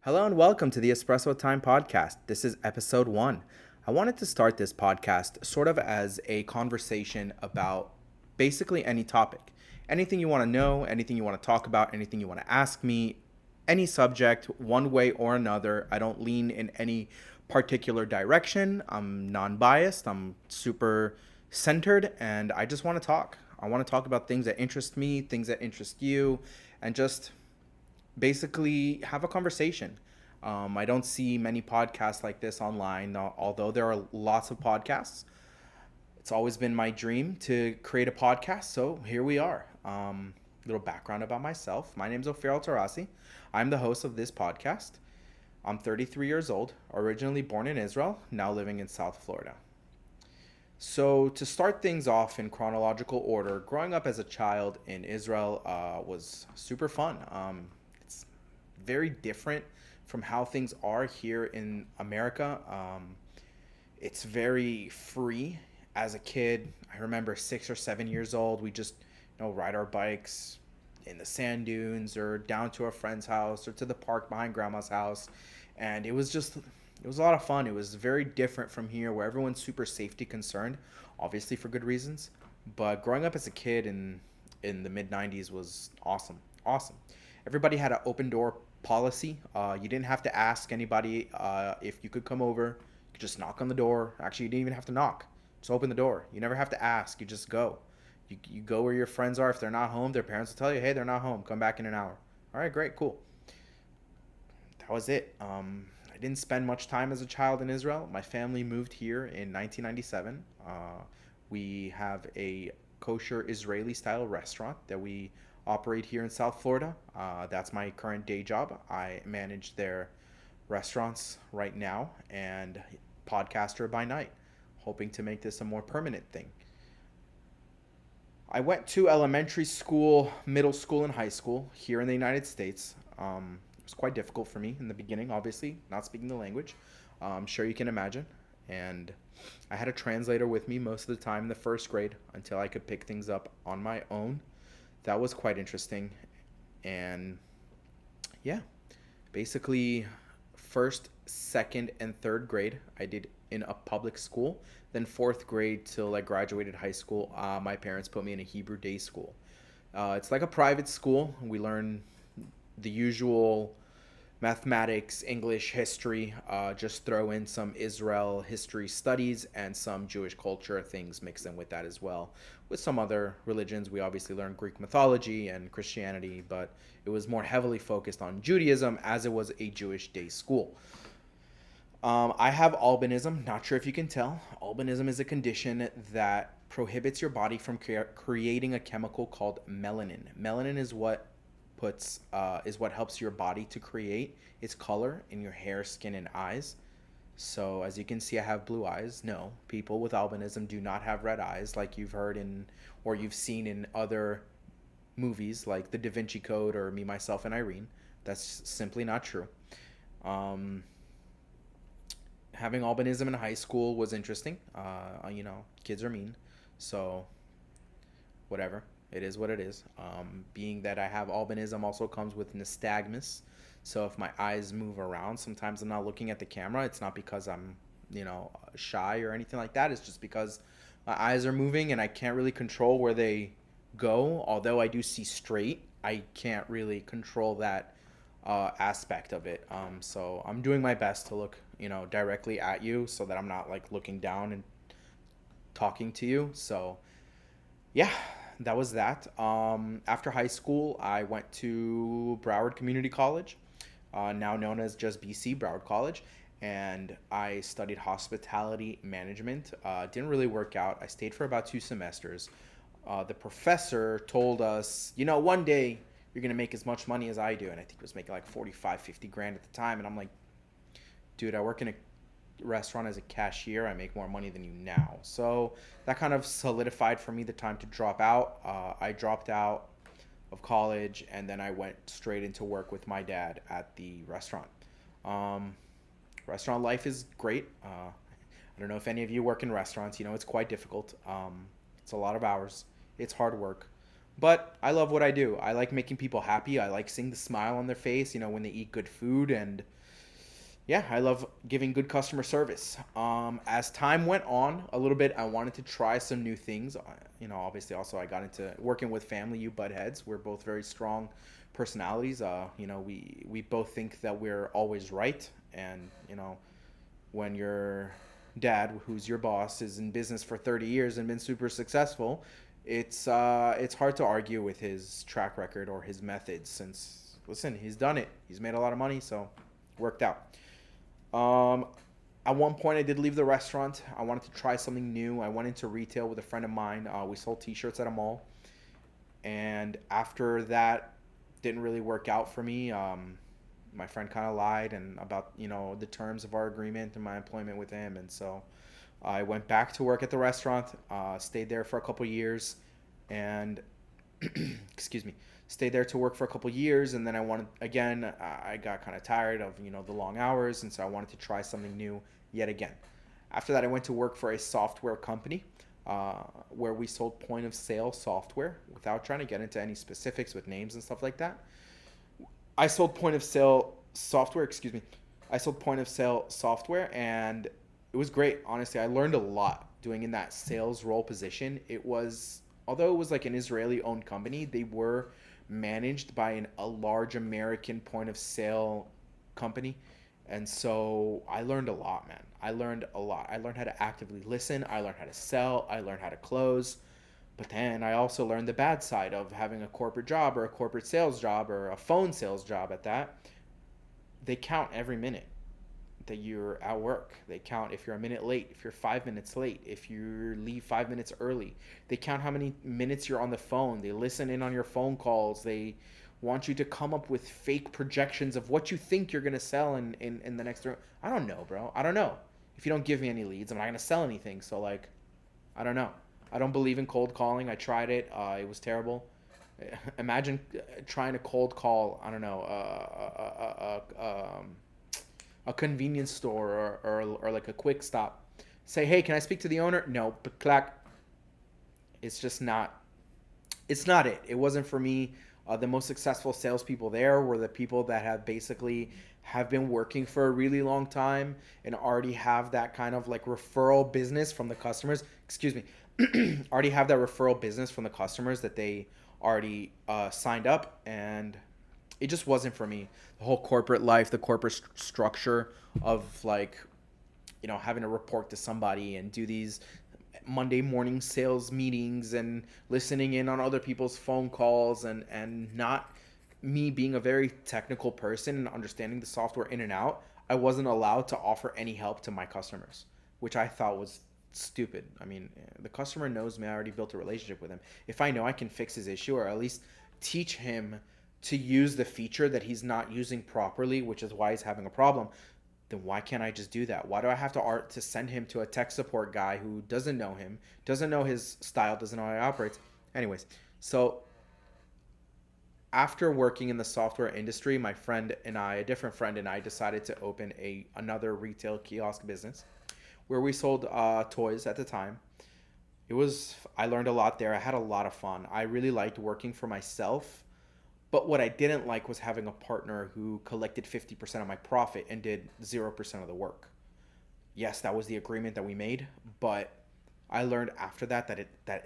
Hello and welcome to the Espresso Time Podcast. This is episode 1. I wanted to start this podcast sort of as a conversation about basically any topic. Anything you want to know, anything you want to talk about, anything you want to ask me, any subject, one way or another. I don't lean in any particular direction. I'm non biased, I'm super centered, and I just want to talk. I want to talk about things that interest me, things that interest you, and just basically have a conversation. I don't see many podcasts like this online, although there are lots of podcasts. It's always been my dream to create a podcast, so here we are. Little background about myself. My name is Ophir Altarasi. I'm the host of this podcast. I'm 33 years old, originally born in Israel, now living in South Florida. So, to start things off in chronological order, growing up as a child in Israel was super fun. It's very different from how things are here in America. It's very free. As a kid, I remember 6 or 7 years old, we just ride our bikes in the sand dunes or down to a friend's house or to the park behind grandma's house, and it was a lot of fun. It was very different from here, where everyone's super safety concerned, obviously for good reasons. But growing up as a kid in the mid '90s was awesome, awesome. Everybody had an open door policy. You didn't have to ask anybody if you could come over. You could just knock on the door. Actually, you didn't even have to knock. Just open the door. You never have to ask. You just go. You go where your friends are. If they're not home, their parents will tell you, hey, they're not home. Come back in an hour. All right, great, cool. That was it. I didn't spend much time as a child in Israel. My family moved here in 1997. We have a kosher Israeli style restaurant that we operate here in South Florida. That's my current day job. I manage their restaurants right now and podcaster by night, hoping to make this a more permanent thing. I went to elementary school, middle school, and high school here in the United States. It was quite difficult for me in the beginning, obviously, not speaking the language. I'm sure you can imagine. And I had a translator with me most of the time in the first grade until I could pick things up on my own. That was quite interesting. And yeah, basically, first, second, and third grade, I did in a public school. Then fourth grade till I graduated high school, my parents put me in a Hebrew day school. It's like a private school. We learn the usual mathematics, English, history, just throw in some Israel history studies and some Jewish culture things mixed in with that as well. With some other religions, we obviously learned Greek mythology and Christianity, but it was more heavily focused on Judaism as it was a Jewish day school. I have albinism. Not sure if you can tell. Albinism is a condition that prohibits your body from creating a chemical called melanin. Melanin is what helps your body to create its color in your hair, skin, and eyes. So as you can see, I have blue eyes. No, people with albinism do not have red eyes like you've heard in or you've seen in other movies like The Da Vinci Code or Me, Myself, and Irene. That's simply not true. Um, Having albinism in high school was interesting. Kids are mean, so whatever. It is what it is. Being that I have albinism also comes with nystagmus. So if my eyes move around, sometimes I'm not looking at the camera. It's not because I'm, shy or anything like that. It's just because my eyes are moving and I can't really control where they go. Although I do see straight, I can't really control that aspect of it. So I'm doing my best to look, directly at you so that I'm not like looking down and talking to you. So yeah, that was that. After high school, I went to Broward Community College, now known as just BC, Broward College, and I studied hospitality management. Didn't really work out. I stayed for about 2 semesters. The professor told us, one day you're going to make as much money as I do. And I think it was making like 45, 50 grand at the time. And I'm like, dude, I work in a restaurant as a cashier. I make more money than you now. So that kind of solidified for me the time to drop out. I dropped out of college and then I went straight into work with my dad at the restaurant. Um, Restaurant life is great. I don't know if any of you work in restaurants. It's quite difficult. It's a lot of hours. It's hard work. But I love what I do. I like making people happy. I like seeing the smile on their face, when they eat good food. And yeah, I love giving good customer service. As time went on a little bit, I wanted to try some new things. Obviously, also I got into working with family. You butt heads. We're both very strong personalities. We both think that we're always right, and when your dad, who's your boss, is in business for 30 years and been super successful, it's hard to argue with his track record or his methods. Since, listen, he's done it. He's made a lot of money, so worked out. Um, at one point, I did leave the restaurant. I wanted to try something new. I went into retail with a friend of mine. We sold T-shirts at a mall, and after that, didn't really work out for me. My friend kind of lied and about the terms of our agreement and my employment with him, and so I went back to work at the restaurant. Stayed there for a couple years, and excuse me, stayed there to work for a couple years, and then I got kind of tired of the long hours, and so I wanted to try something new yet again. After that, I went to work for a software company where we sold point of sale software. Without trying to get into any specifics with names and stuff like that, I sold point of sale software. Excuse me, I sold point of sale software, and it was great. Honestly, I learned a lot doing in that sales role position. Although it was like an Israeli owned company, they were managed by a large American point of sale company. And so I learned a lot, man. I learned a lot. I learned how to actively listen. I learned how to sell. I learned how to close. But then I also learned the bad side of having a corporate job or a corporate sales job or a phone sales job at that. They count every minute that you're at work. They count if you're a minute late, if you're 5 minutes late, if you leave 5 minutes early. They count how many minutes you're on the phone. They listen in on your phone calls. They want you to come up with fake projections of what you think you're going to sell in the next room. I don't know, bro. I don't know. If you don't give me any leads, I'm not going to sell anything. So, like, I don't know. I don't believe in cold calling. I tried it. It was terrible. Imagine trying to cold call, I don't know, a convenience store or like a quick stop. Say, hey, can I speak to the owner? No, but clack. It's just not. It's not it. It wasn't for me. The most successful salespeople there were the people that have been working for a really long time and already have that kind of like referral business from the customers. Excuse me. Already have that referral business from the customers that they already signed up, and it just wasn't for me. The whole corporate life, the corporate structure of like, having to report to somebody and do these Monday morning sales meetings and listening in on other people's phone calls, and not me being a very technical person and understanding the software in and out, I wasn't allowed to offer any help to my customers, which I thought was stupid. I mean, the customer knows me. I already built a relationship with him. If I know I can fix his issue or at least teach him to use the feature that he's not using properly, which is why he's having a problem, then why can't I just do that? Why do I have to send him to a tech support guy who doesn't know him, doesn't know his style, doesn't know how he operates? Anyways, so after working in the software industry, my friend and I, a different friend and I, decided to open another retail kiosk business where we sold toys at the time. I learned a lot there. I had a lot of fun. I really liked working for myself. But what I didn't like was having a partner who collected 50% of my profit and did 0% of the work. Yes, that was the agreement that we made, but I learned after that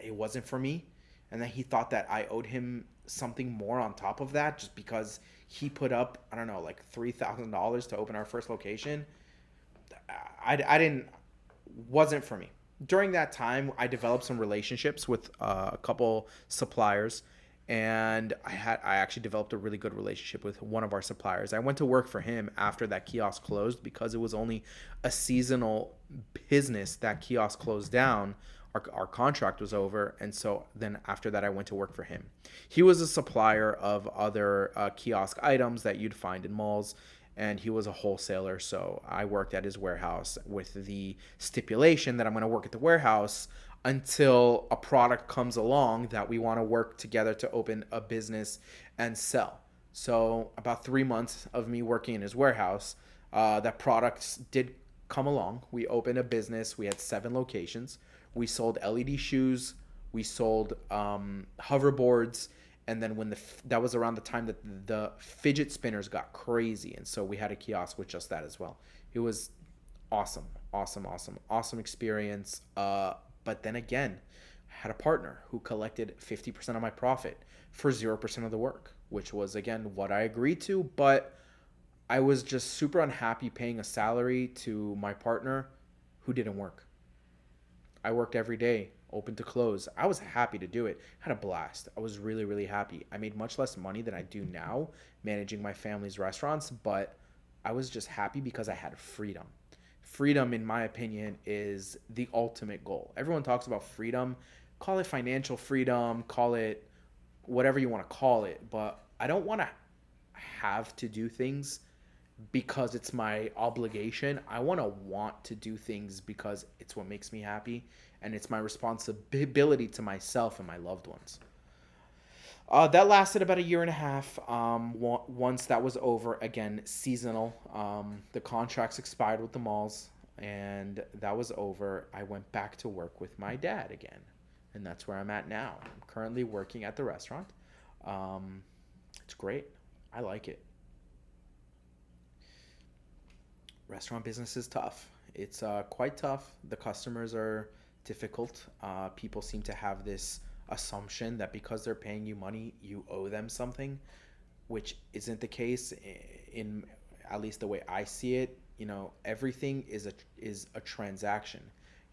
it wasn't for me, and that he thought that I owed him something more on top of that just because he put up, I don't know, like $3,000 to open our first location. I didn't wasn't for me. During that time, I developed some relationships with a couple suppliers, and I actually developed a really good relationship with one of our suppliers. I went to work for him after that kiosk closed because it was only a seasonal business. That kiosk closed down. Our contract was over, and so then after that, I went to work for him. He was a supplier of other kiosk items that you'd find in malls, and he was a wholesaler, so I worked at his warehouse with the stipulation that I'm going to work at the warehouse until a product comes along that we want to work together to open a business and sell. So about 3 months of me working in his warehouse, that products did come along. We opened a business. We had 7 locations. We sold LED shoes, We sold hoverboards, and then that was around the time that the fidget spinners got crazy, and so we had a kiosk with just that as well. It was awesome, awesome, awesome, awesome experience. But then again, I had a partner who collected 50% of my profit for 0% of the work, which was again what I agreed to, but I was just super unhappy paying a salary to my partner who didn't work. I worked every day, open to close. I was happy to do it. I had a blast. I was really, really happy. I made much less money than I do now managing my family's restaurants, but I was just happy because I had freedom. Freedom, in my opinion, is the ultimate goal. Everyone talks about freedom. Call it financial freedom, call it whatever you want to call it, but I don't want to have to do things because it's my obligation. I want to do things because it's what makes me happy and it's my responsibility to myself and my loved ones. That lasted about a year and a half. Once that was over, again, seasonal. The contracts expired with the malls, and that was over. I went back to work with my dad again, and that's where I'm at now. I'm currently working at the restaurant. It's great. I like it. Restaurant business is tough. It's quite tough. The customers are difficult. People seem to have this assumption that because they're paying you money, you owe them something, which isn't the case in at least the way I see it. You know, everything is a transaction.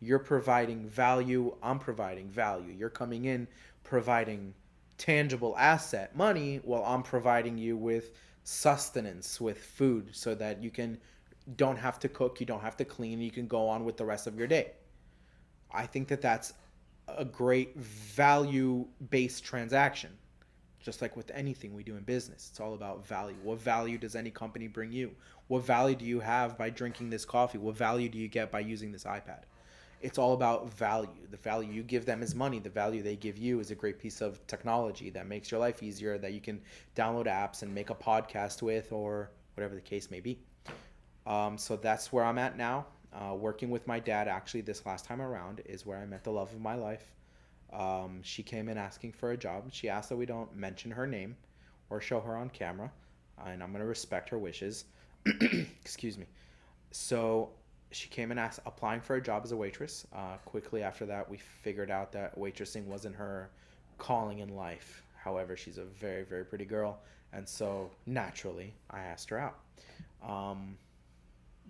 You're providing value, I'm providing value. You're coming in providing tangible asset, money, while I'm providing you with sustenance, with food so that you don't have to cook, you don't have to clean, you can go on with the rest of your day. I think that that's a great value-based transaction. Just like with anything we do in business, it's all about value. What value does any company bring you? What value do you have by drinking this coffee? What value do you get by using this iPad? It's all about value. The value you give them is money. The value they give you is a great piece of technology that makes your life easier, that you can download apps and make a podcast with, or whatever the case may be. So that's where I'm at now. Working with my dad, actually, this last time around is where I met the love of my life. She came in asking for a job. She asked that we don't mention her name or show her on camera, and I'm going to respect her wishes. Excuse me. So she came in applying for a job as a waitress. Quickly after that, we figured out that waitressing wasn't her calling in life. However, she's a very, very pretty girl, and so naturally, I asked her out.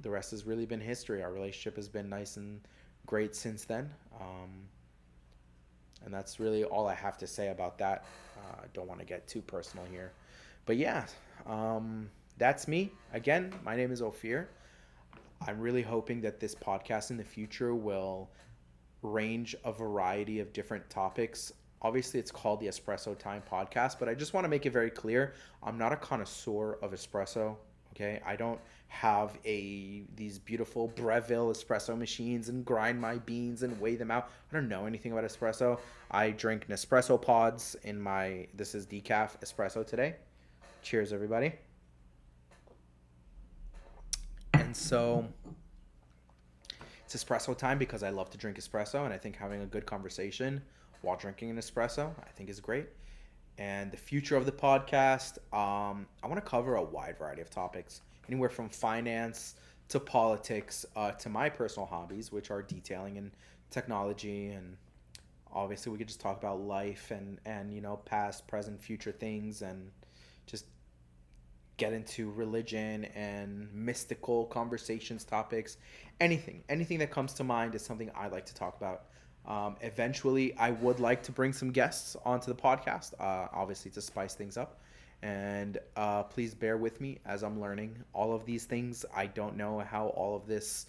The rest has really been history. Our relationship has been nice and great since then. And that's really all I have to say about that. I don't want to get too personal here. But yeah, that's me. Again, my name is Ophir. I'm really hoping that this podcast in the future will range a variety of different topics. Obviously, it's called the Espresso Time Podcast, but I just want to make it very clear. I'm not a connoisseur of espresso. Okay, I don't have these beautiful Breville espresso machines and grind my beans and weigh them out. I don't know anything about espresso. I drink Nespresso pods in this is decaf espresso today. Cheers, everybody. And so it's espresso time because I love to drink espresso, and I think having a good conversation while drinking an espresso, I think is great. And the future of the podcast, I want to cover a wide variety of topics, anywhere from finance to politics to my personal hobbies, which are detailing and technology. And obviously we could just talk about life and you know, past, present, future things, and just get into religion and mystical conversations, topics, anything that comes to mind is something I like to talk about. Eventually, I would like to bring some guests onto the podcast, obviously to spice things up. And please bear with me as I'm learning all of these things. I don't know how all of this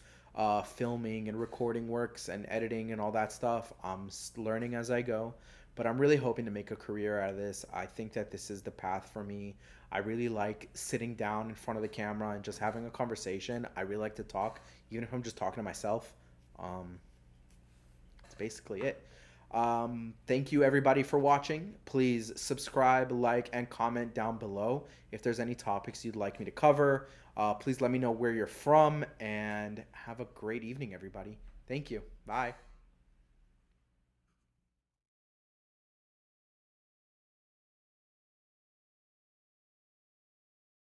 filming and recording works and editing and all that stuff. I'm learning as I go, but I'm really hoping to make a career out of this. I think that this is the path for me. I really like sitting down in front of the camera and just having a conversation. I really like to talk, even if I'm just talking to myself. That's basically it. Thank you everybody for watching. Please subscribe, like, and comment down below if there's any topics you'd like me to cover. Please let me know where you're from, and have a great evening, everybody. Thank you. Bye.